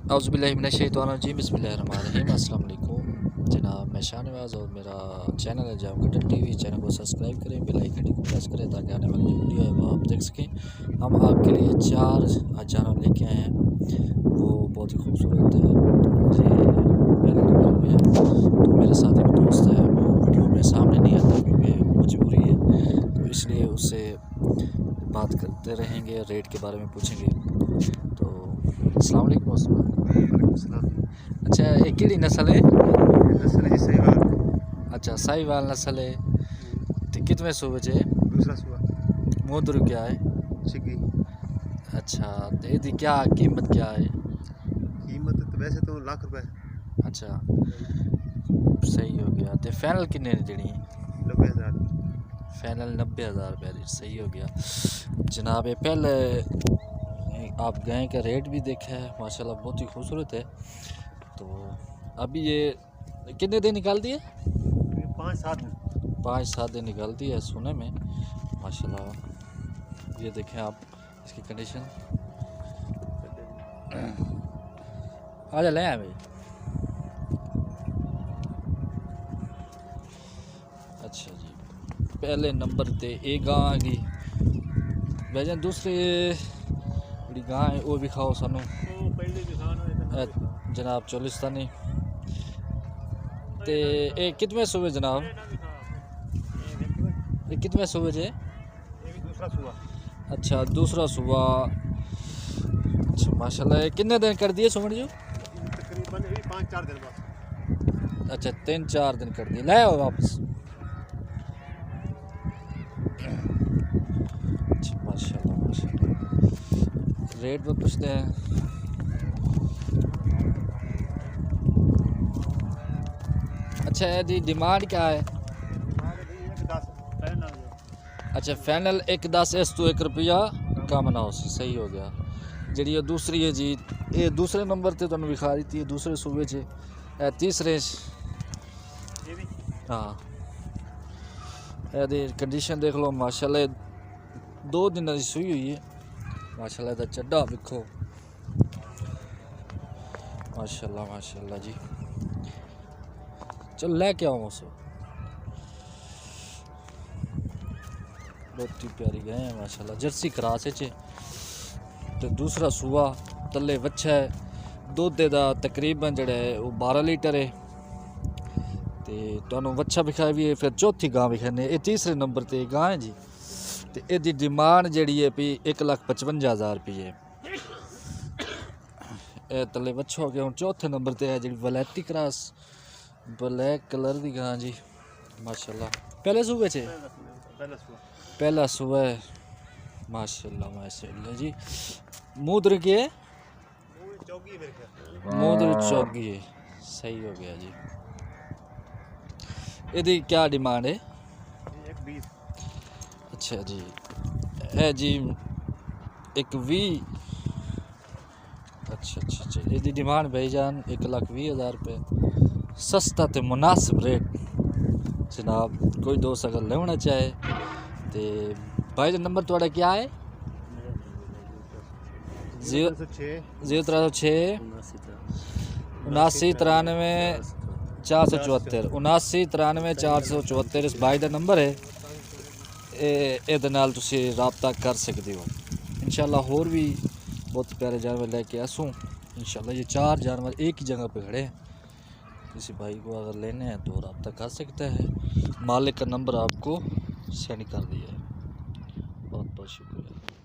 औज़ुबिल्लाहिमिनश्शैतानिर्रजीम बिस्मिल्लाहिर्रहमानिर्रहीम। अस्सलाम वालेकुम जनाब, मैं शाहनवाज़ और मेरा चैनल है जाम कटर टीवी। चैनल को सब्सक्राइब करें, बेल आइकन को प्रेस करें ताकि आने वाली जो वीडियो है वो आप देख सकें। हम आपके लिए 4 जानवर लेके आए हैं, वो बहुत ही खूबसूरत है। ये पहले नंबर पे है, तो मेरे साथ एक दोस्त है, वो वीडियो में सामने नहीं आता क्योंकि मजबूरी है, तो इसलिए उससे बात करते रहेंगे, रेट के बारे में पूछेंगे। तो अस्सलाम वालेकुम। अच्छा, ये केड़ी नस्ल है? नस्ल है जी साहिवाल। अच्छा, साहिवाल नस्ल है। तो कितने सूबे च है? दूसरा सूबा। मोदरू क्या है? छिगी। अच्छा, तो इसकी क्या कीमत क्या है? कीमत तो वैसे तो लाख रुपए। अच्छा, सही हो गया। तो फाइनल कितने ने देनी है? 90,000। फाइनल 90,000 रुपये। सही हो गया जनाब। ये पहले आप गाय का रेट भी देखा है, माशाल्लाह बहुत ही खूबसूरत है। तो अभी ये कितने दिन निकाल दिए? 5-7 दिन। 5-7 दिन निकाल दिए है सोने में, माशाल्लाह। ये देखें आप इसकी कंडीशन। आ जा ले आए भाई। अच्छा जी, पहले नंबर ते एक गां आ गई। वैसे दूसरे बड़ी गां है वो भी खाओ सानू जनाब चोलिस्तानी। ते ये कितने सूबे जनाब? ये कितने सूबे जे? दूसरा सूबा। अच्छा, दूसरा सूबा। अच्छा माशाल्लाह। ये कितने दिन कर दिए सुमन जो? तकरीबन 5-4 दिन बाद। अच्छा, 3-4 दिन कर दिए, लाए हो वापस? अच्छा माशाल्लाह माशाल्लाह। रेट पर पूछते हैं। अच्छा, यदि डिमांड क्या है? अच्छा, फाइनल 1-10 इस तो 1 रुपया कम ना हो। सही हो गया। जी ये दूसरी है जी, ये दूसरे नंबर ते तुहानू विखा दी थी, दूसरे सूबे च तीसरे। हाँ, यदि कंडीशन देख लो माशाल्लाह, 2 दिन की सूई हुई है माशाल्लाह। इहदा चड्डा विखो माशाल्लाह माशाल्लाह जी। चलो लेके आओ उस। बहुत ही प्यारी गाय है माशाल्लाह, जर्सी क्रास है। तो दूसरा सूआ तले बच्चा है, दुध दा तकरीबन जड़ा है वो 12 लीटर है। तो तुहानू बच्चा विखाया भी है, फिर चौथी गां विखाने। ये तीसरे नंबर ते गां है जी। तो इसकी डिमांड जी है भी 1,55,000 रुपये। ये तले बच्चा हो गया। हूँ चौथे नंबर ते है जी वलैती क्रॉस, ब्लैक कलर की गां जी माशाल्लाह। पहले सूबे च पहला सूबा है माशाल्लाह माशाल्लाह जी। मूदर की है? मूदर चौगी है। सही हो गया जी। यदि क्या डिमांड है? 1-20। अच्छा जी, है जी 1-20। अच्छा अच्छा अच्छा, यदि डिमांड भाईजान 1,20,000 रुपये। सस्ता तो मुनासिब रेट जनाब। कोई दोस्त अगर लेना चाहे तो भाईजान नंबर थोड़ा क्या है? 0306 036 79 93 474 79 93 474 इस भाई का नंबर है। ये रबता कर सकते हो इंशाल्लाह। होर भी बहुत प्यारे जानवर लेके आसूँ इंशाल्लाह। ये 4 जानवर एक ही जगह पे खड़े हैं। किसी भाई को अगर लेने हैं तो रब्ता कर सकता है। मालिक का नंबर आपको सेंड कर दिया है। बहुत बहुत शुक्रिया।